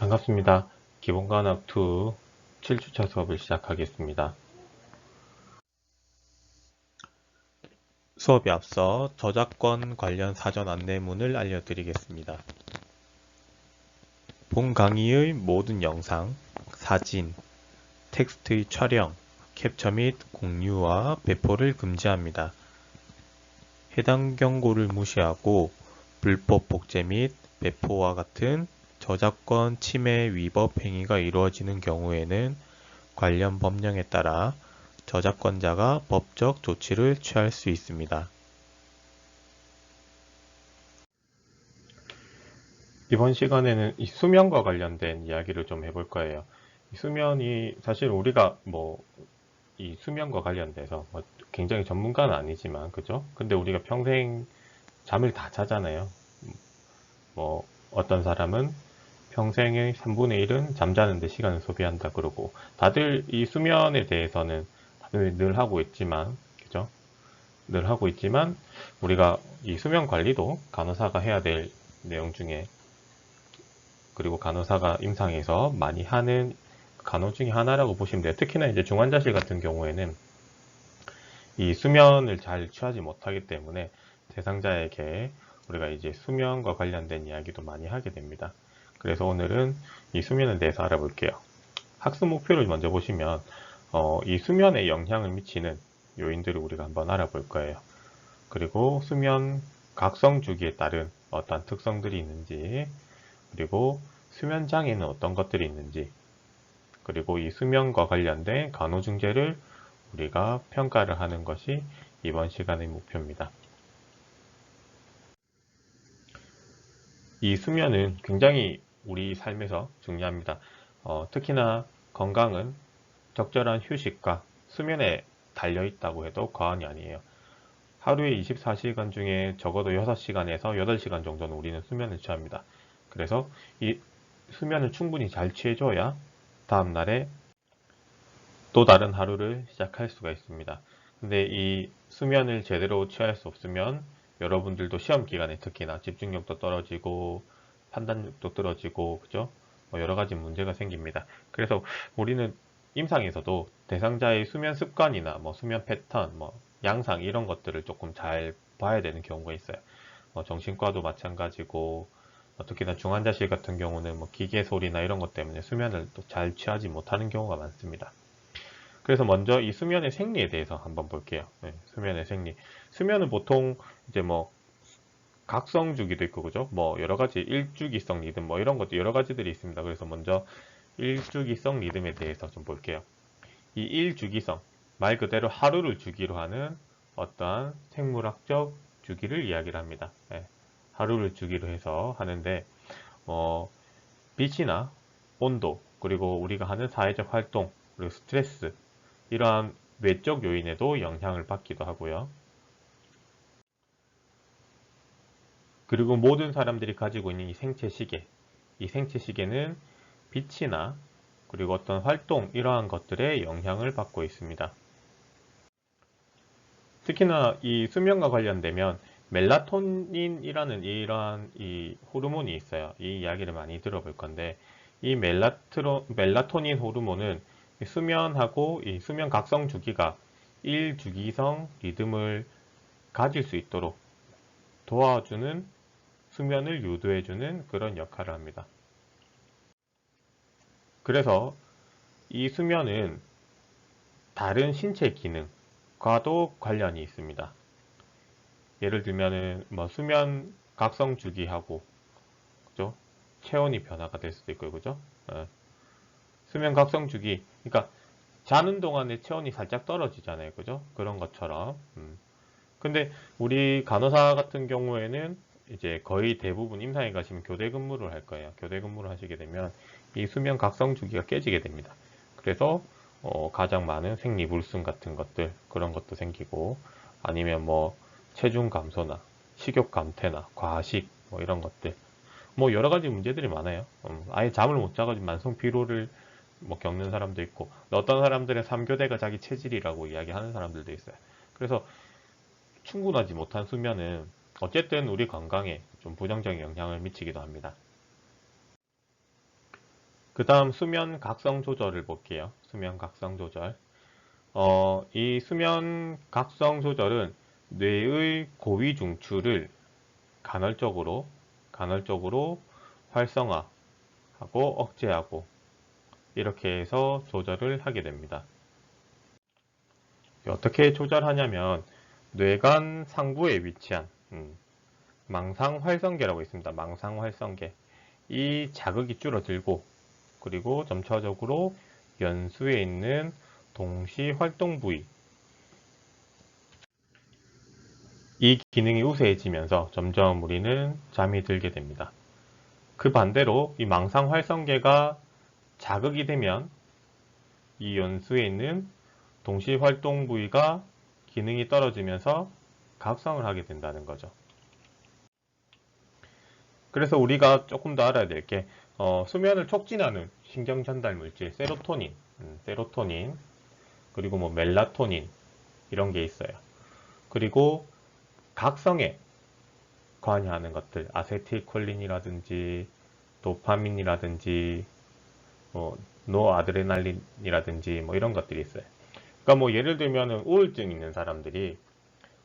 반갑습니다. 기본과학 2 7주차 수업을 시작하겠습니다. 수업에 앞서 저작권 관련 사전 안내문을 알려드리겠습니다. 본 강의의 모든 영상, 사진, 텍스트의 촬영, 캡처 및 공유와 배포를 금지합니다. 해당 경고를 무시하고 불법 복제 및 배포와 같은 저작권 침해 위법 행위가 이루어지는 경우에는 관련 법령에 따라 저작권자가 법적 조치를 취할 수 있습니다. 이번 시간에는 이 수면과 관련된 이야기를 좀 해볼 거예요. 이 수면이 사실 우리가 이 수면과 관련돼서 굉장히 전문가는 아니지만 그죠? 근데 우리가 평생 잠을 다 자잖아요. 어떤 사람은 평생의 3분의 1은 잠자는 데 시간을 소비한다 그러고 다들 이 수면에 대해서는 다들 늘 하고 있지만 그죠? 늘 하고 있지만 우리가 이 수면 관리도 간호사가 해야 될 내용 중에 그리고 간호사가 임상에서 많이 하는 간호 중에 하나라고 보시면 돼요. 특히나 이제 중환자실 같은 경우에는 이 수면을 잘 취하지 못하기 때문에 대상자에게 우리가 이제 수면과 관련된 이야기도 많이 하게 됩니다. 그래서 오늘은 이 수면에 대해서 알아볼게요. 학습 목표를 먼저 보시면 이 수면에 영향을 미치는 요인들을 우리가 한번 알아볼 거예요. 그리고 수면 각성 주기에 따른 어떠한 특성들이 있는지, 그리고 수면 장애는 어떤 것들이 있는지, 그리고 이 수면과 관련된 간호중재를 우리가 평가를 하는 것이 이번 시간의 목표입니다. 이 수면은 굉장히 우리 삶에서 중요합니다. 특히나 건강은 적절한 휴식과 수면에 달려있다고 해도 과언이 아니에요. 하루에 24시간 중에 적어도 6시간에서 8시간 정도는 우리는 수면을 취합니다. 그래서 이 수면을 충분히 잘 취해줘야 다음날에 또 다른 하루를 시작할 수가 있습니다. 근데 이 수면을 제대로 취할 수 없으면 여러분들도 시험 기간에 특히나 집중력도 떨어지고 판단력도 떨어지고 그죠? 여러 가지 문제가 생깁니다. 그래서 우리는 임상에서도 대상자의 수면 습관이나 수면 패턴, 양상 이런 것들을 조금 잘 봐야 되는 경우가 있어요. 정신과도 마찬가지고 특히나 중환자실 같은 경우는 기계 소리나 이런 것 때문에 수면을 또 잘 취하지 못하는 경우가 많습니다. 그래서 먼저 이 수면의 생리에 대해서 한번 볼게요. 네, 수면의 생리. 수면은 보통 이제 각성 주기도 있고 그죠? 여러 가지 일주기성 리듬 이런 것도 여러 가지들이 있습니다. 그래서 먼저 일주기성 리듬에 대해서 좀 볼게요. 이 일주기성 말 그대로 하루를 주기로 하는 어떠한 생물학적 주기를 이야기를 합니다. 네, 하루를 주기로 해서 하는데 빛이나 온도 그리고 우리가 하는 사회적 활동 그리고 스트레스 이러한 외적 요인에도 영향을 받기도 하고요. 그리고 모든 사람들이 가지고 있는 이 생체 시계, 이 생체 시계는 빛이나 그리고 어떤 활동 이러한 것들에 영향을 받고 있습니다. 특히나 이 수면과 관련되면 멜라토닌이라는 이러한 이 호르몬이 있어요. 이 이야기를 많이 들어볼 건데 이 멜라토닌 호르몬은 수면하고 이 수면 각성 주기가 일주기성 리듬을 가질 수 있도록 도와주는 수면을 유도해주는 그런 역할을 합니다. 그래서 이 수면은 다른 신체 기능과도 관련이 있습니다. 예를 들면은 수면 각성 주기하고 그죠? 체온이 변화가 될 수도 있고 그죠? 수면 각성 주기 그러니까 자는 동안에 체온이 살짝 떨어지잖아요. 그죠? 그런 것처럼. 근데 우리 간호사 같은 경우에는 이제 거의 대부분 임상에 가시면 교대 근무를 할 거예요. 교대 근무를 하시게 되면 이 수면 각성 주기가 깨지게 됩니다. 그래서 가장 많은 생리불순 같은 것들 그런 것도 생기고 아니면 체중 감소나 식욕 감퇴나 과식 이런 것들 여러 가지 문제들이 많아요. 아예 잠을 못 자가지고 만성 피로를 겪는 사람도 있고 어떤 사람들은 3교대가 자기 체질이라고 이야기하는 사람들도 있어요. 그래서 충분하지 못한 수면은 어쨌든 우리 건강에 좀 부정적인 영향을 미치기도 합니다. 그 다음 수면 각성 조절을 볼게요. 수면 각성 조절. 이 수면 각성 조절은 뇌의 고위 중추를 간헐적으로 활성화하고 억제하고 이렇게 해서 조절을 하게 됩니다. 어떻게 조절하냐면 뇌관 상부에 위치한 망상활성계라고 있습니다. 망상활성계. 이 자극이 줄어들고 그리고 점차적으로 연수에 있는 동시활동 부위 이 기능이 우세해지면서 점점 우리는 잠이 들게 됩니다. 그 반대로 이 망상활성계가 자극이 되면 이 연수에 있는 동시활동 부위가 기능이 떨어지면서 각성을 하게 된다는 거죠. 그래서 우리가 조금 더 알아야 될 게 수면을 촉진하는 신경 전달 물질 세로토닌 그리고 뭐 멜라토닌 이런 게 있어요. 그리고 각성에 관여하는 것들 아세틸콜린이라든지 도파민이라든지 뭐 노아드레날린이라든지 뭐 이런 것들이 있어요. 그러니까 뭐 예를 들면은 우울증 있는 사람들이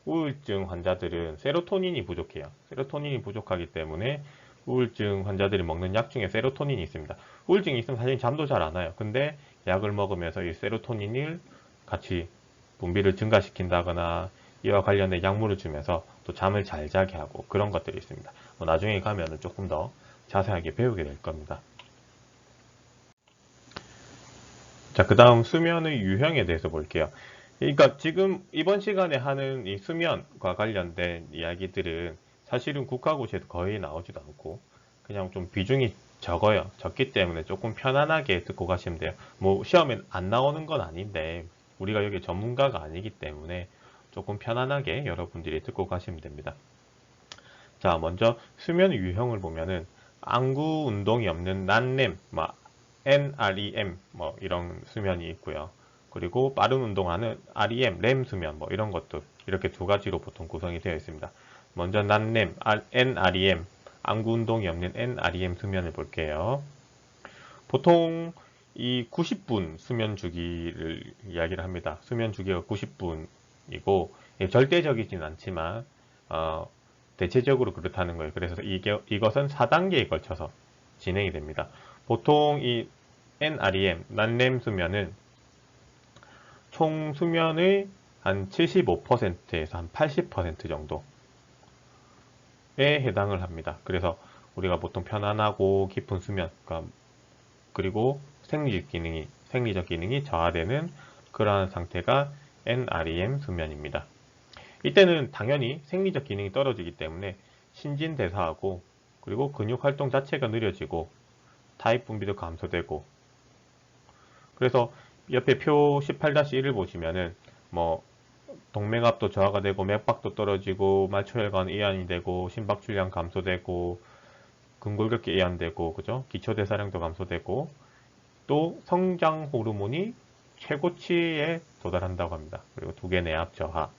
우울증 환자들은 세로토닌이 부족해요. 세로토닌이 부족하기 때문에 우울증 환자들이 먹는 약 중에 세로토닌이 있습니다. 우울증이 있으면 사실 잠도 잘 안 와요. 근데 약을 먹으면서 이 세로토닌을 같이 분비를 증가시킨다거나 이와 관련된 약물을 주면서 또 잠을 잘 자게 하고 그런 것들이 있습니다. 나중에 가면은 조금 더 자세하게 배우게 될 겁니다. 자, 그 다음 수면의 유형에 대해서 볼게요. 그러니까 지금 이번 시간에 하는 이 수면과 관련된 이야기들은 사실은 국가고시에도 거의 나오지도 않고 그냥 좀 비중이 적어요. 적기 때문에 조금 편안하게 듣고 가시면 돼요. 뭐 시험에 안 나오는 건 아닌데 우리가 여기 전문가가 아니기 때문에 조금 편안하게 여러분들이 듣고 가시면 됩니다. 자, 먼저 수면 유형을 보면은 안구 운동이 없는 난렘, NREM 이런 수면이 있고요. 그리고 빠른 운동하는 REM, 렘 수면 이런 것도 이렇게 두 가지로 보통 구성이 되어 있습니다. 먼저 난렘, NREM, 안구 운동이 없는 NREM 수면을 볼게요. 보통 이 90분 수면 주기를 이야기를 합니다. 수면 주기가 90분이고 절대적이진 않지만 대체적으로 그렇다는 거예요. 그래서 이것은 4단계에 걸쳐서 진행이 됩니다. 보통 이 NREM, 난렘 수면은 총 수면의 한 75%에서 한 80% 정도에 해당을 합니다. 그래서 우리가 보통 편안하고 깊은 수면, 그리고 생리적 기능이 저하되는 그러한 상태가 NREM 수면입니다. 이때는 당연히 생리적 기능이 떨어지기 때문에 신진대사하고 그리고 근육 활동 자체가 느려지고 타입 분비도 감소되고 그래서 옆에 표 18-1을 보시면은 뭐 동맥압도 저하가 되고 맥박도 떨어지고 말초혈관 이완이 되고 심박출량 감소되고 근골격계 이완되고 그죠? 기초대사량도 감소되고 또 성장 호르몬이 최고치에 도달한다고 합니다. 그리고 두개 내압 저하.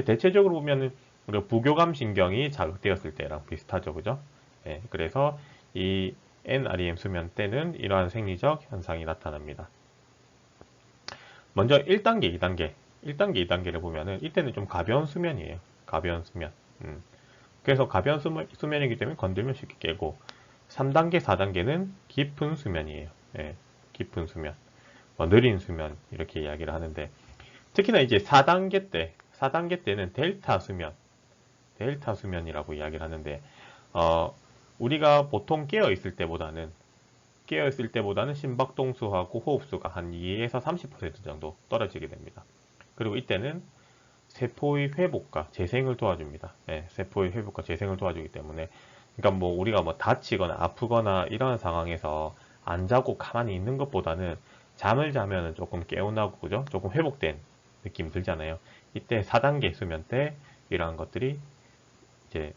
대체적으로 보면은 우리가 부교감 신경이 자극되었을 때랑 비슷하죠, 그죠? 예, 그래서 이 NREM 수면 때는 이러한 생리적 현상이 나타납니다. 먼저 1단계, 2단계. 1단계, 2단계를 보면은 이때는 좀 가벼운 수면이에요. 가벼운 수면. 그래서 가벼운 수면이기 때문에 건들면 쉽게 깨고 3단계, 4단계는 깊은 수면이에요. 예, 깊은 수면. 느린 수면 이렇게 이야기를 하는데 특히나 이제 4단계 때는 델타 수면이라고 이야기를 하는데 우리가 보통 깨어 있을 때보다는 심박동수하고 호흡수가 한 2에서 30% 정도 떨어지게 됩니다. 그리고 이때는 세포의 회복과 재생을 도와줍니다. 네, 세포의 회복과 재생을 도와주기 때문에 그러니까 뭐 우리가 뭐 다치거나 아프거나 이런 상황에서 안 자고 가만히 있는 것보다는 잠을 자면은 조금 개운하고 그죠? 조금 회복된 느낌이 들잖아요. 이때 4단계 수면 때 이러한 것들이 이제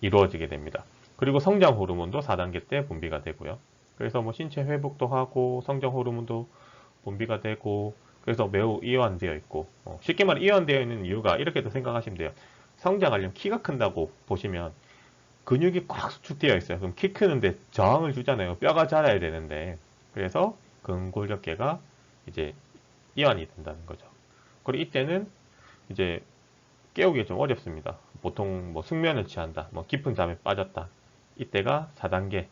이루어지게 됩니다. 그리고 성장 호르몬도 4단계 때 분비가 되고요. 그래서 뭐 신체 회복도 하고 성장 호르몬도 분비가 되고 그래서 매우 이완되어 있고 쉽게 말해 이완되어 있는 이유가 이렇게도 생각하시면 돼요. 성장하려면 키가 큰다고 보시면 근육이 꽉 수축되어 있어요. 그럼 키 크는데 저항을 주잖아요. 뼈가 자라야 되는데. 그래서 근골격계가 이제 이완이 된다는 거죠. 그리고 이때는 이제 깨우기가 좀 어렵습니다. 보통 뭐 숙면을 취한다, 뭐 깊은 잠에 빠졌다. 이때가 4단계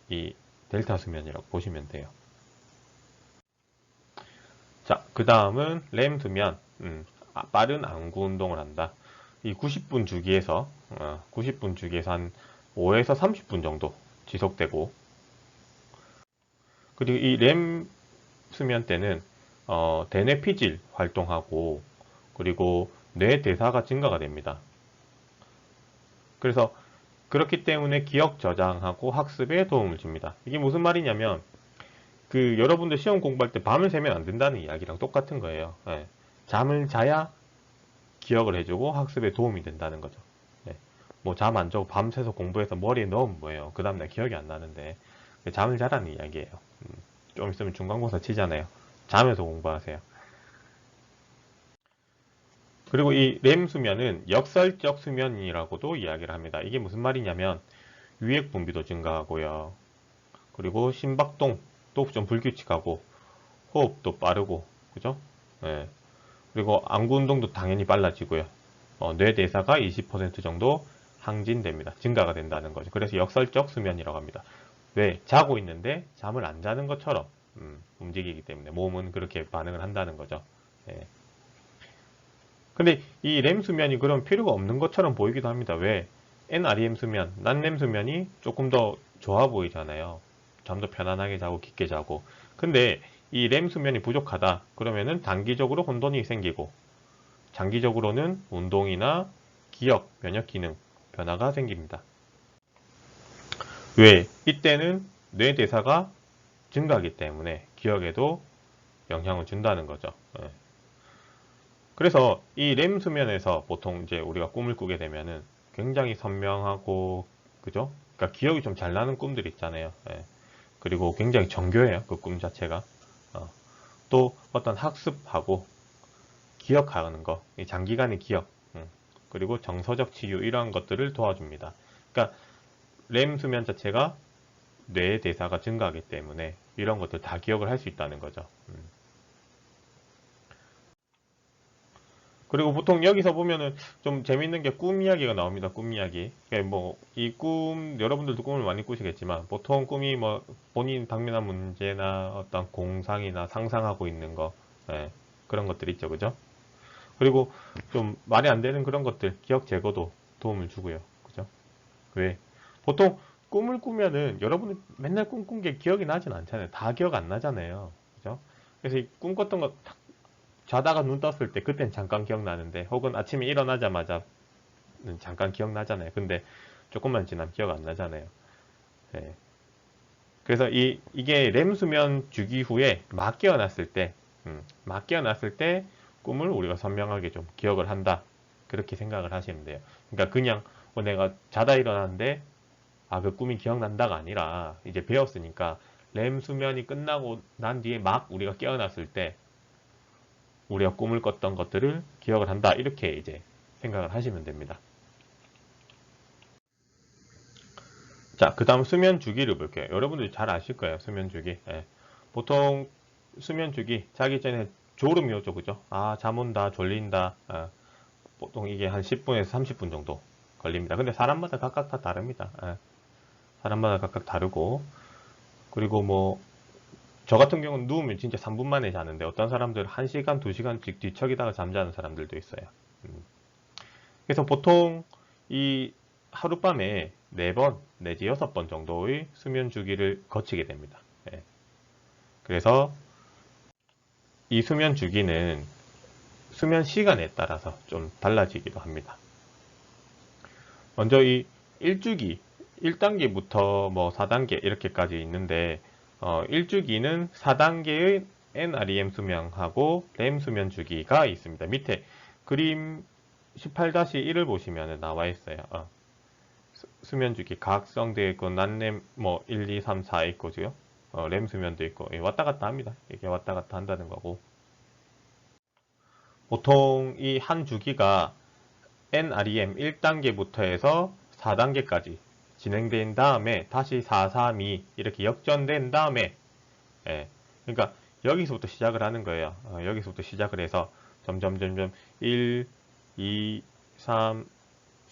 이 델타 수면이라고 보시면 돼요. 자, 그 다음은 렘 수면. 빠른 안구 운동을 한다. 이 90분 주기에서 90분 주기에서 한 5에서 30분 정도 지속되고, 그리고 이 렘 수면 때는 대뇌 피질 활동하고, 그리고 뇌 대사가 증가가 됩니다. 그래서 그렇기 때문에 기억 저장하고 학습에 도움을 줍니다. 이게 무슨 말이냐면 그 여러분들 시험 공부할 때 밤을 새면 안 된다는 이야기랑 똑같은 거예요. 예. 잠을 자야 기억을 해주고 학습에 도움이 된다는 거죠. 예. 뭐 잠 안 자고 밤새서 공부해서 머리에 넣으면 뭐예요? 그 다음날 기억이 안 나는데 잠을 자라는 이야기예요. 좀 있으면 중간고사 치잖아요. 자면서 공부하세요. 그리고 이 렘 수면은 역설적 수면이라고도 이야기를 합니다. 이게 무슨 말이냐면 유액 분비도 증가하고요. 그리고 심박동도 좀 불규칙하고 호흡도 빠르고, 그죠? 예. 그리고 안구 운동도 당연히 빨라지고요. 뇌 대사가 20% 정도 항진됩니다. 증가가 된다는 거죠. 그래서 역설적 수면이라고 합니다. 왜? 자고 있는데 잠을 안 자는 것처럼 움직이기 때문에 몸은 그렇게 반응을 한다는 거죠. 예. 근데 이 렘 수면이 그런 필요가 없는 것처럼 보이기도 합니다. 왜? NREM 수면, 난렘 수면이 조금 더 좋아 보이잖아요. 잠도 편안하게 자고 깊게 자고. 근데 이 렘 수면이 부족하다. 그러면은 단기적으로 혼돈이 생기고 장기적으로는 운동이나 기억, 면역 기능 변화가 생깁니다. 왜? 이때는 뇌 대사가 증가하기 때문에 기억에도 영향을 준다는 거죠. 예. 그래서 이 렘 수면에서 보통 이제 우리가 꿈을 꾸게 되면은 굉장히 선명하고, 그죠? 그러니까 기억이 좀 잘 나는 꿈들 있잖아요. 예. 그리고 굉장히 정교해요. 그 꿈 자체가. 또 어떤 학습하고 기억하는 거, 이 장기간의 기억, 그리고 정서적 치유 이러한 것들을 도와줍니다. 그러니까 렘 수면 자체가 뇌 대사가 증가하기 때문에 이런 것들 다 기억을 할 수 있다는 거죠. 그리고 보통 여기서 보면은 좀 재밌는 게 꿈 이야기가 나옵니다. 꿈 이야기. 그러니까 뭐, 이 꿈, 여러분들도 꿈을 많이 꾸시겠지만, 보통 꿈이 뭐, 본인 당면한 문제나 어떤 공상이나 상상하고 있는 거, 예, 그런 것들 있죠. 그죠? 그리고 좀 말이 안 되는 그런 것들, 기억 제거도 도움을 주고요. 그죠? 왜? 보통 꿈을 꾸면은 여러분이 맨날 꿈 꾼 게 기억이 나진 않잖아요. 다 기억 안 나잖아요. 그죠? 그래서 이 꿈 꿨던 거 자다가 눈 떴을 때 그땐 잠깐 기억나는데 혹은 아침에 일어나자마자 잠깐 기억나잖아요. 근데 조금만 지나면 기억 안 나잖아요. 네. 그래서 이게 렘 수면 주기 후에 막 깨어났을 때, 막 깨어났을 때 꿈을 우리가 선명하게 좀 기억을 한다. 그렇게 생각을 하시면 돼요. 그러니까 그냥 내가 자다 일어났는데 그 꿈이 기억난다가 아니라 이제 배웠으니까 렘 수면이 끝나고 난 뒤에 막 우리가 깨어났을 때 우리가 꿈을 꿨던 것들을 기억을 한다. 이렇게 이제 생각을 하시면 됩니다. 자, 그 다음 수면 주기를 볼게요. 여러분들이 잘 아실 거예요. 수면 주기. 예. 보통 수면 주기, 자기 전에 졸음이 오죠. 그죠? 잠 온다, 졸린다. 보통 이게 한 10분에서 30분 정도 걸립니다. 근데 사람마다 각각 다 다릅니다. 사람마다 각각 다르고. 그리고 뭐, 저 같은 경우는 누우면 진짜 3분 만에 자는데 어떤 사람들은 1시간, 2시간씩 뒤척이다가 잠자는 사람들도 있어요. 음. 그래서 보통 이 하룻밤에 4번 내지 6번 정도의 수면 주기를 거치게 됩니다. 예. 그래서 이 수면 주기는 수면 시간에 따라서 좀 달라지기도 합니다. 먼저 이 1주기, 1단계부터 뭐 4단계 이렇게까지 있는데 1주기는 4단계의 NREM 수면하고 렘 수면 주기가 있습니다. 밑에 그림 18-1을 보시면 나와 있어요. 수면 주기 각성되어 있고 난렘 뭐 1, 2, 3, 4 있고요. 렘 수면도 있고 왔다 갔다 합니다. 이게 왔다 갔다 한다는 거고. 보통 이 한 주기가 NREM 1단계부터 해서 4단계까지 진행된 다음에 다시 4, 3, 2 이렇게 역전된 다음에 예, 그러니까 여기서부터 시작을 하는 거예요. 여기서부터 시작을 해서 점점 1, 2, 3,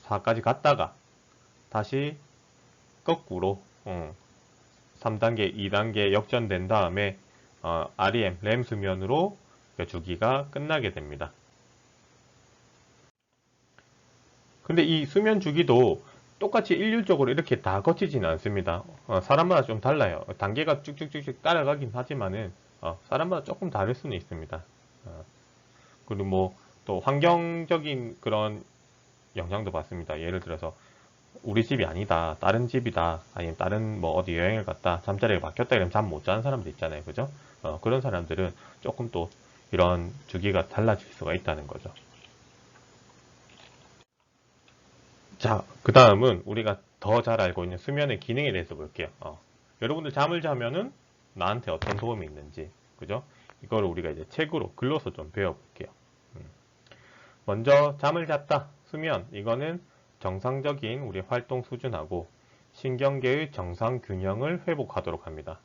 4까지 갔다가 다시 거꾸로 3단계, 2단계 역전된 다음에 REM, 램 수면으로 주기가 끝나게 됩니다. 근데 이 수면 주기도 똑같이 일률적으로 이렇게 다 거치지는 않습니다. 사람마다 좀 달라요. 단계가 쭉쭉쭉쭉 따라가긴 하지만은 사람마다 조금 다를 수는 있습니다. 그리고 뭐 또 환경적인 그런 영향도 받습니다. 예를 들어서 우리 집이 아니다, 다른 집이다, 아니면 다른 뭐 어디 여행을 갔다, 잠자리가 바뀌었다 이러면 잠 못 자는 사람도 있잖아요. 그죠? 그런 사람들은 조금 또 이런 주기가 달라질 수가 있다는 거죠. 자, 그 다음은 우리가 더 잘 알고 있는 수면의 기능에 대해서 볼게요. 여러분들 잠을 자면은 나한테 어떤 도움이 있는지, 그죠? 이거를 우리가 이제 책으로 글로서 좀 배워볼게요. 먼저 잠을 잤다, 수면, 이거는 정상적인 우리 활동 수준하고 신경계의 정상 균형을 회복하도록 합니다.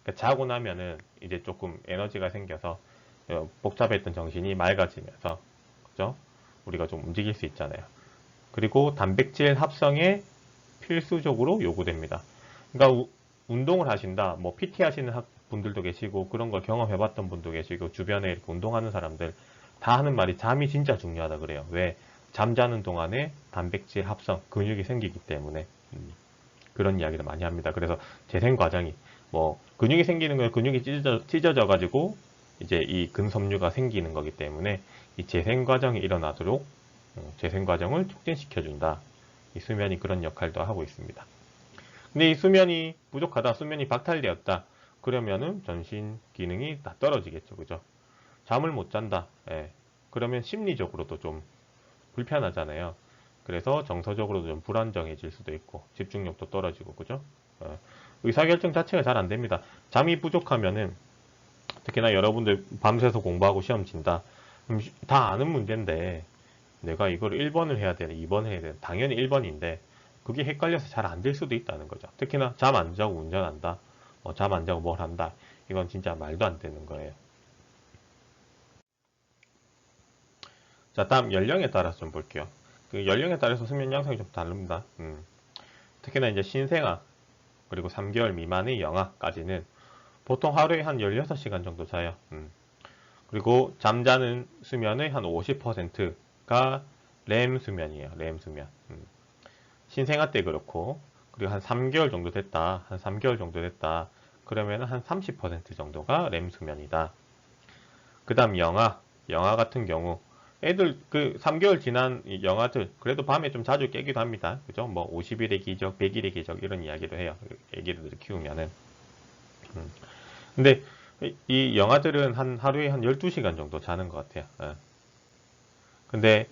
그러니까 자고 나면은 이제 조금 에너지가 생겨서 복잡했던 정신이 맑아지면서, 그죠? 우리가 좀 움직일 수 있잖아요. 그리고 단백질 합성에 필수적으로 요구됩니다. 그러니까 운동을 하신다, 뭐 PT 하시는 분들도 계시고 그런 걸 경험해봤던 분도 계시고 주변에 이렇게 운동하는 사람들 다 하는 말이 잠이 진짜 중요하다 그래요. 왜? 잠자는 동안에 단백질 합성, 근육이 생기기 때문에 그런 이야기를 많이 합니다. 그래서 재생 과정이 뭐 근육이 생기는 건 근육이 찢어져 가지고 이제 이 근섬유가 생기는 거기 때문에 이 재생 과정이 일어나도록 재생 과정을 촉진시켜준다. 이 수면이 그런 역할도 하고 있습니다. 근데 이 수면이 부족하다, 수면이 박탈되었다. 그러면은 전신 기능이 다 떨어지겠죠, 그죠? 잠을 못 잔다. 예. 그러면 심리적으로도 좀 불편하잖아요. 그래서 정서적으로도 좀 불안정해질 수도 있고 집중력도 떨어지고, 그죠? 의사결정 자체가 잘 안 됩니다. 잠이 부족하면은 특히나 여러분들 밤새서 공부하고 시험 친다. 다 아는 문제인데 내가 이걸 1번을 해야 되나 2번 해야 되나 당연히 1번인데 그게 헷갈려서 잘 안 될 수도 있다는 거죠. 특히나 잠 안 자고 운전한다. 잠 안 자고 뭘 한다. 이건 진짜 말도 안 되는 거예요. 자, 다음 연령에 따라서 좀 볼게요. 그 연령에 따라서 수면 양상이 좀 다릅니다. 특히나 이제 신생아 그리고 3개월 미만의 영아까지는 보통 하루에 한 16시간 정도 자요. 그리고 잠자는 수면의 한 50%가 렘 수면이에요. 렘 수면. 신생아 때 그렇고, 그리고 한 3개월 정도 됐다. 한 3개월 정도 됐다. 그러면 한 30% 정도가 렘 수면이다. 그 다음 영아 같은 경우, 애들 그 3개월 지난 영아들, 그래도 밤에 좀 자주 깨기도 합니다. 그죠? 뭐 50일의 기적, 100일의 기적 이런 이야기도 해요. 애기들 키우면은. 음. 근데 이 영아들은 한 하루에 한 12시간 정도 자는 것 같아요. 근데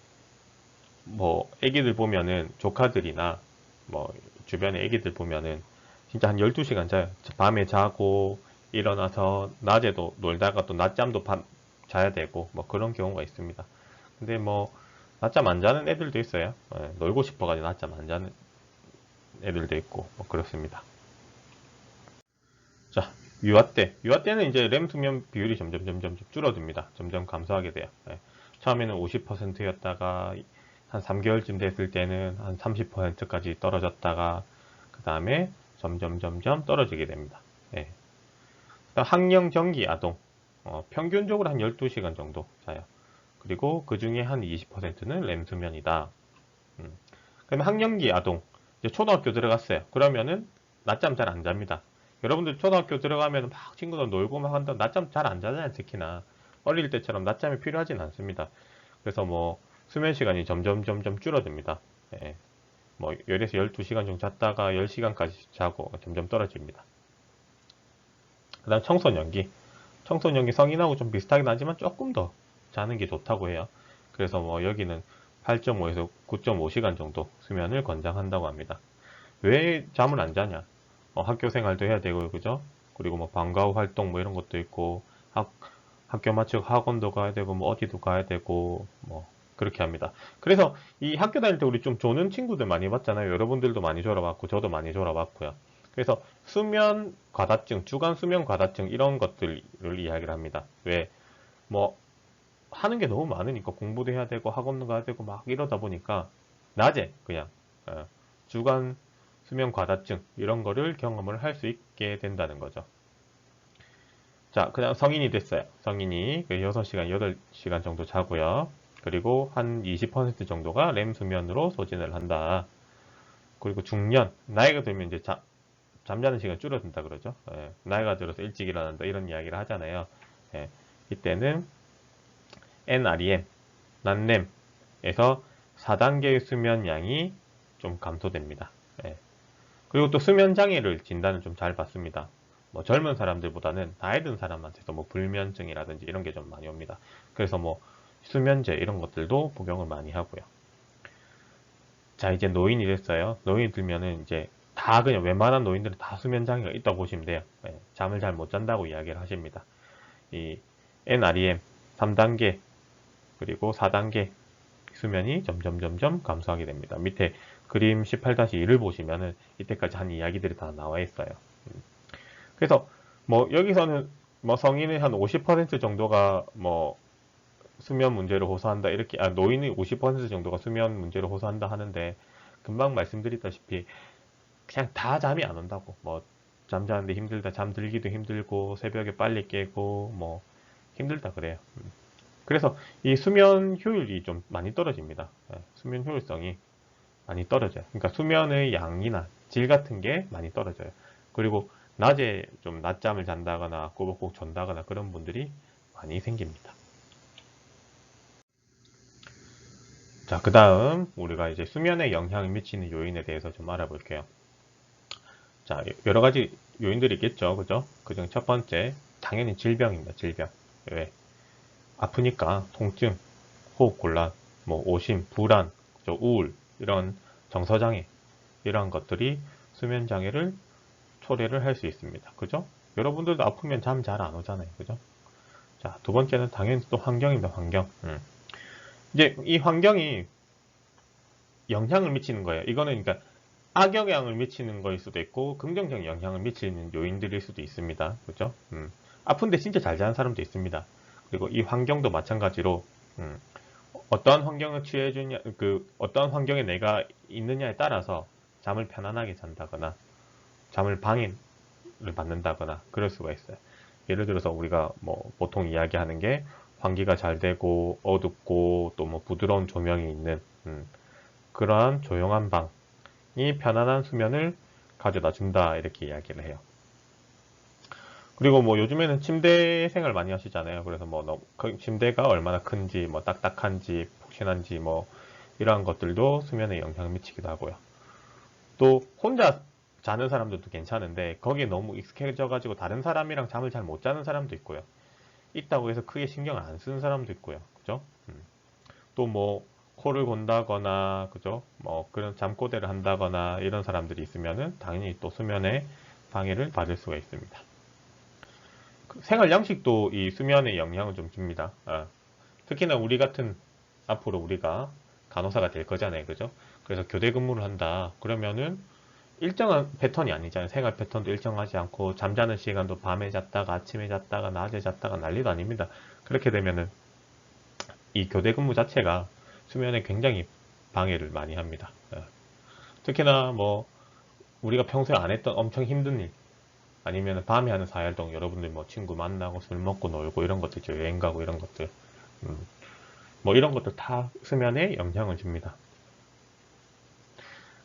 뭐 애기들 보면은 조카들이나 뭐 주변에 애기들 보면은 진짜 한 12시간 자요. 밤에 자고 일어나서 낮에도 놀다가 또 낮잠도 자야 되고 뭐 그런 경우가 있습니다. 근데 뭐 낮잠 안 자는 애들도 있어요. 놀고 싶어가지고 낮잠 안 자는 애들도 있고 뭐 그렇습니다. 자, 유아 때. 유아 때는 이제 램 수면 비율이 점점 줄어듭니다. 점점 감소하게 돼요. 처음에는 50%였다가 한 3개월쯤 됐을 때는 한 30%까지 떨어졌다가 그 다음에 점점 떨어지게 됩니다. 예. 학령 정기 아동. 평균적으로 한 12시간 정도 자요. 그리고 그 중에 한 20%는 램 수면이다. 그다음에 학령기 아동. 이제 초등학교 들어갔어요. 그러면은 낮잠 잘 안 잡니다. 여러분들 초등학교 들어가면 막 친구들 놀고 막 한다. 낮잠 잘 안 자잖아요, 특히나. 어릴 때처럼 낮잠이 필요하진 않습니다. 그래서 뭐 수면 시간이 점점 줄어듭니다. 예. 뭐 열에서 12시간 정도 잤다가 10시간까지 자고 점점 떨어집니다. 그다음 청소년기. 청소년기 성인하고 좀 비슷하긴 하지만 조금 더 자는 게 좋다고 해요. 그래서 뭐 여기는 8.5에서 9.5시간 정도 수면을 권장한다고 합니다. 왜 잠을 안 자냐? 학교 생활도 해야 되고, 그죠? 그리고 뭐 방과 후 활동 뭐 이런 것도 있고, 학교 마치고 학원도 가야 되고, 뭐 어디도 가야 되고, 뭐 그렇게 합니다. 그래서 이 학교 다닐 때 우리 좀 조는 친구들 많이 봤잖아요. 여러분들도 많이 졸아봤고 저도 많이 졸아봤고요. 그래서 수면 과다증, 주간 수면 과다증 이런 것들을 이야기를 합니다. 왜? 뭐 하는 게 너무 많으니까 공부도 해야 되고 학원도 가야 되고 막 이러다 보니까 낮에 그냥 주간 수면 과다증 이런 거를 경험을 할 수 있게 된다는 거죠. 자, 그냥 성인이 됐어요. 성인이 6시간, 8시간 정도 자고요. 그리고 한 20% 정도가 렘 수면으로 소진을 한다. 그리고 중년, 나이가 들면 이제 잠자는 시간이 줄어든다 그러죠. 예, 나이가 들어서 일찍 일어난다 이런 이야기를 하잖아요. 예, 이때는 NREM, 난렘에서 4단계의 수면 양이 좀 감소됩니다. 예. 그리고 또 수면 장애를 진단을 좀 잘 받습니다. 뭐 젊은 사람들보다는 나이 든 사람한테도 뭐 불면증이라든지 이런 게 좀 많이 옵니다. 그래서 뭐 수면제 이런 것들도 복용을 많이 하고요. 자, 이제 노인이 됐어요. 노인이 들면은 이제 다 그냥 웬만한 노인들은 다 수면 장애가 있다고 보시면 돼요. 예, 잠을 잘 못 잔다고 이야기를 하십니다. 이 NREM 3단계 그리고 4단계 수면이 점점 감소하게 됩니다. 밑에 그림 18-1을 보시면은 이때까지 한 이야기들이 다 나와 있어요. 그래서 뭐 여기서는 뭐 성인의 한 50% 정도가 뭐 수면 문제를 호소한다 이렇게 노인의 50% 정도가 수면 문제를 호소한다 하는데 금방 말씀드렸다시피 그냥 다 잠이 안 온다고 뭐 잠자는데 힘들다 잠들기도 힘들고 새벽에 빨리 깨고 뭐 힘들다 그래요. 그래서 이 수면 효율이 좀 많이 떨어집니다. 수면 효율성이 많이 떨어져요. 그러니까 수면의 양이나 질 같은 게 많이 떨어져요. 그리고 낮에 좀 낮잠을 잔다거나 꼬박꼬박 잔다거나 그런 분들이 많이 생깁니다. 자, 그 다음 우리가 이제 수면에 영향을 미치는 요인에 대해서 좀 알아볼게요. 자, 여러 가지 요인들이 있겠죠. 그죠? 그중 첫 번째, 당연히 질병입니다. 질병. 왜? 아프니까 통증, 호흡곤란, 뭐 오심, 불안, 그죠? 우울, 이런 정서장애, 이러한 것들이 수면장애를 초래를 할 수 있습니다. 그죠? 여러분들도 아프면 잠 잘 안 오잖아요. 그죠? 자, 두 번째는 당연히 또 환경입니다. 환경. 이제 이 환경이 영향을 미치는 거예요. 이거는 그러니까 악영향을 미치는 거일 수도 있고 긍정적 영향을 미치는 요인들일 수도 있습니다. 그죠? 아픈데 진짜 잘 자는 사람도 있습니다. 그리고 이 환경도 마찬가지로 어떠한 환경을 취해주냐, 어떠한 환경에 내가 있느냐에 따라서 잠을 편안하게 잔다거나 잠을 방해를 받는다거나 그럴 수가 있어요. 예를 들어서 우리가 뭐 보통 이야기하는 게 환기가 잘 되고 어둡고 또 뭐 부드러운 조명이 있는 그러한 조용한 방이 편안한 수면을 가져다 준다 이렇게 이야기를 해요. 그리고 뭐 요즘에는 침대 생활 많이 하시잖아요. 그래서 뭐 침대가 얼마나 큰지 뭐 딱딱한지 푹신한지 뭐 이러한 것들도 수면에 영향을 미치기도 하고요. 또 혼자 자는 사람들도 괜찮은데 거기에 너무 익숙해져 가지고 다른 사람이랑 잠을 잘 못 자는 사람도 있고요. 있다고 해서 크게 신경을 안 쓰는 사람도 있고요. 그죠? 또 뭐 코를 곤다거나 그죠? 뭐 그런 잠꼬대를 한다거나 이런 사람들이 있으면은 당연히 또 수면에 방해를 받을 수가 있습니다. 생활 양식도 이 수면에 영향을 좀 줍니다. 특히나 우리 같은 앞으로 우리가 간호사가 될 거잖아요. 그죠? 그래서 교대 근무를 한다. 그러면은 일정한 패턴이 아니잖아요. 생활 패턴도 일정하지 않고 잠자는 시간도 밤에 잤다가 아침에 잤다가 낮에 잤다가 난리도 아닙니다. 그렇게 되면은 이 교대 근무 자체가 수면에 굉장히 방해를 많이 합니다. 특히나 뭐 우리가 평소에 안 했던 엄청 힘든 일 아니면 밤에 하는 사활동 여러분들 뭐 친구 만나고 술 먹고 놀고 이런 것들 있죠. 여행 가고 이런 것들 뭐 이런 것들 다 수면에 영향을 줍니다.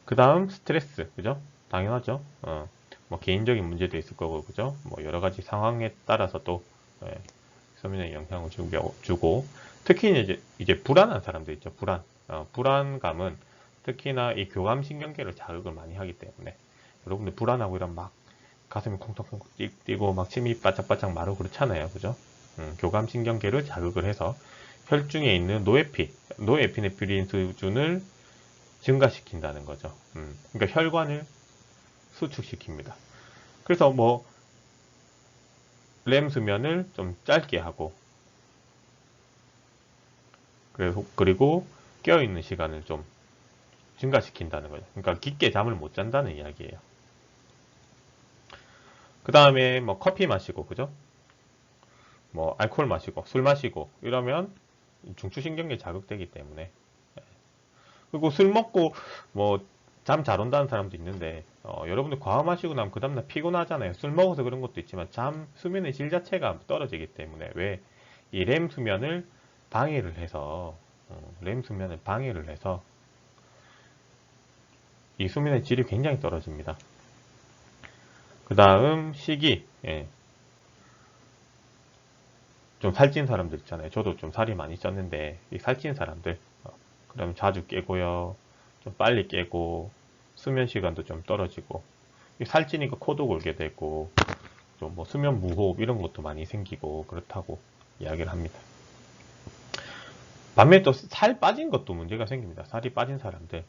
그 다음 스트레스 그죠? 당연하죠. 뭐 개인적인 문제도 있을 거고 그죠? 뭐 여러 가지 상황에 따라서 또 예, 수면에 영향을 주고 특히 이제 불안한 사람들 있죠. 불안감은 특히나 이 교감신경계를 자극을 많이 하기 때문에 여러분들 불안하고 이런 막 가슴이 콩닥콩닥 뛰고 막 침이 바짝바짝 마르고 그렇잖아요. 그죠? 교감신경계를 자극을 해서 혈중에 있는 노에피네프린 수준을 증가시킨다는 거죠. 그러니까 혈관을 수축시킵니다. 그래서 뭐 렘 수면을 좀 짧게 하고 그리고 깨어있는 시간을 좀 증가시킨다는 거죠. 그러니까 깊게 잠을 못 잔다는 이야기예요. 그 다음에 뭐 커피 마시고, 그죠? 뭐 알코올 마시고, 술 마시고 이러면 중추신경계 자극되기 때문에. 그리고 술 먹고 뭐 잠 잘 온다는 사람도 있는데 여러분들 과음 하시고 나면 그 다음날 피곤하잖아요. 술 먹어서 그런 것도 있지만 수면의 질 자체가 떨어지기 때문에 왜 이 렘 수면을 방해를 해서 렘 수면을 방해를 해서 이 수면의 질이 굉장히 떨어집니다. 그 다음 식이, 예. 좀 살찐 사람들 있잖아요. 저도 좀 살이 많이 쪘는데 이 살찐 사람들 그러면 자주 깨고요. 좀 빨리 깨고 수면 시간도 좀 떨어지고 살찌니까 코도 골게 되고 좀 뭐 수면 무호흡 이런 것도 많이 생기고 그렇다고 이야기를 합니다. 반면에 또 살 빠진 것도 문제가 생깁니다. 살이 빠진 사람들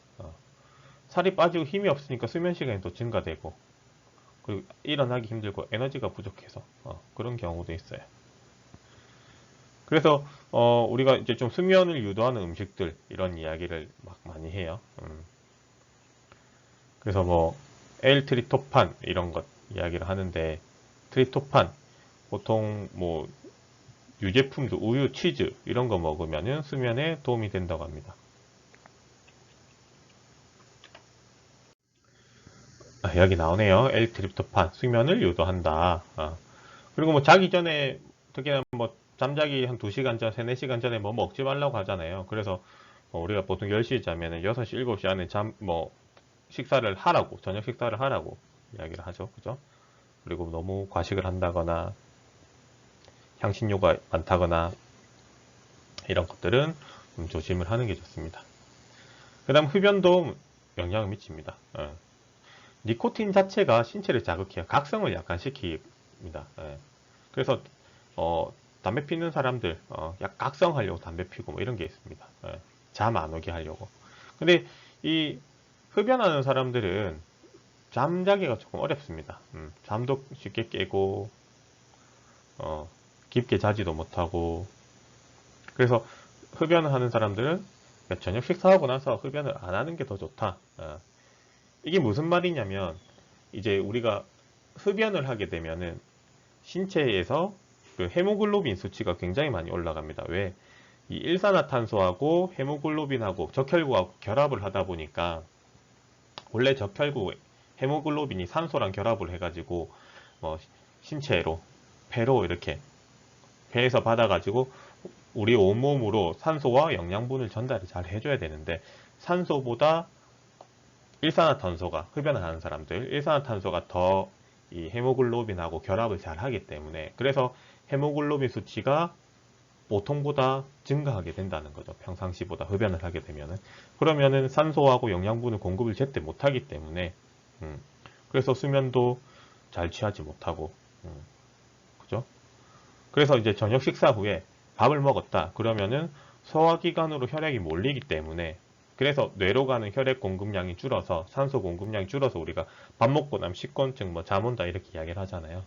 살이 빠지고 힘이 없으니까 수면 시간이 또 증가되고 그리고 일어나기 힘들고 에너지가 부족해서 그런 경우도 있어요. 그래서 우리가 이제 좀 수면을 유도하는 음식들 이런 이야기를 막 많이 해요. 그래서 뭐 L트리토판 이런 것 이야기를 하는데 트리토판 보통 뭐 유제품도 우유, 치즈 이런 거 먹으면은 수면에 도움이 된다고 합니다. 여기 나오네요. L트리토판 수면을 유도한다. 그리고 뭐 자기 전에 특히나 뭐 잠자기 한 2시간 전, 3, 4시간 전에 뭐 먹지 말라고 하잖아요. 그래서 우리가 보통 10시에 자면은 6시, 7시 안에 식사를 하라고, 저녁 식사를 하라고 이야기를 하죠. 그죠? 그리고 너무 과식을 한다거나 향신료가 많다거나 이런 것들은 좀 조심을 하는 게 좋습니다. 그 다음 흡연도 영향을 미칩니다. 니코틴 자체가 신체를 자극해요. 각성을 약간 시킵니다. 그래서 담배 피는 사람들 약 각성하려고 담배 피고 뭐 이런 게 있습니다. 잠 안 오게 하려고. 근데 이 흡연하는 사람들은 잠자기가 조금 어렵습니다. 잠도 쉽게 깨고 깊게 자지도 못하고 그래서 흡연을 하는 사람들은 저녁 식사하고 나서 흡연을 안 하는 게 더 좋다. 이게 무슨 말이냐면 이제 우리가 흡연을 하게 되면은 신체에서 그 헤모글로빈 수치가 굉장히 많이 올라갑니다. 왜? 이 일산화탄소하고 헤모글로빈하고 적혈구하고 결합을 하다 보니까 원래 적혈구 헤모글로빈이 산소랑 결합을 해가지고 신체로 폐로 이렇게 폐에서 받아가지고 우리 온몸으로 산소와 영양분을 전달을 잘 해줘야 되는데 산소보다 일산화탄소가 흡연을 하는 사람들 일산화탄소가 더 이 헤모글로빈하고 결합을 잘 하기 때문에 그래서 헤모글로빈 수치가 보통보다 증가하게 된다는 거죠. 평상시보다 흡연을 하게 되면은 그러면은 산소하고 영양분을 공급을 제때 못하기 때문에 그래서 수면도 잘 취하지 못하고 그죠? 그래서 이제 저녁 식사 후에 밥을 먹었다 그러면은 소화기관으로 혈액이 몰리기 때문에 그래서 뇌로 가는 혈액 공급량이 줄어서 산소 공급량이 줄어서 우리가 밥 먹고 나면 식곤증 뭐 잠 온다 이렇게 이야기를 하잖아요.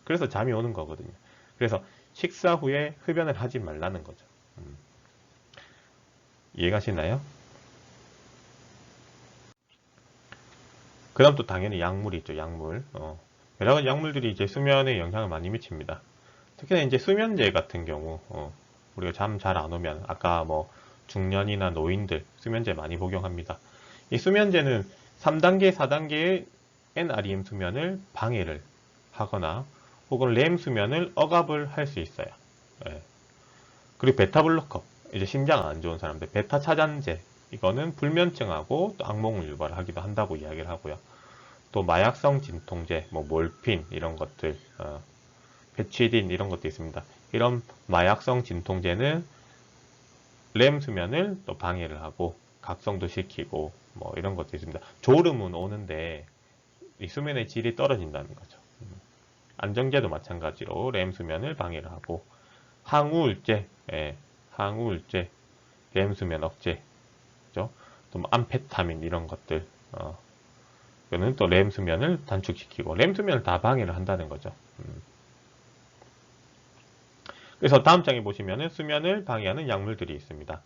그래서 잠이 오는 거거든요. 그래서 식사 후에 흡연을 하지 말라는 거죠. 이해가시나요? 그 다음 또 당연히 약물이 있죠. 약물. 여러 가지 약물들이 이제 수면에 영향을 많이 미칩니다. 특히나 이제 수면제 같은 경우 우리가 잠 잘 안 오면 아까 뭐 중년이나 노인들 수면제 많이 복용합니다. 이 수면제는 3단계, 4단계의 NREM 수면을 방해를 하거나 혹은 렘 수면을 억압을 할 수 있어요. 예. 그리고 베타블로커, 이제 심장 안 좋은 사람들, 베타 차단제, 이거는 불면증하고 또 악몽을 유발하기도 한다고 이야기를 하고요. 또 마약성 진통제, 뭐 몰핀 이런 것들, 페치딘 이런 것도 있습니다. 이런 마약성 진통제는 렘 수면을 또 방해를 하고 각성도 시키고 뭐 이런 것도 있습니다. 졸음은 오는데 이 수면의 질이 떨어진다는 거죠. 안정제도 마찬가지로 렘 수면을 방해를 하고 항우울제, 항우울제, 렘 수면 억제, 그죠? 또뭐 암페타민 이런 것들, 이거는 또 렘 수면을 단축시키고 렘 수면을 다 방해를 한다는 거죠. 그래서 다음 장에 보시면은 수면을 방해하는 약물들이 있습니다.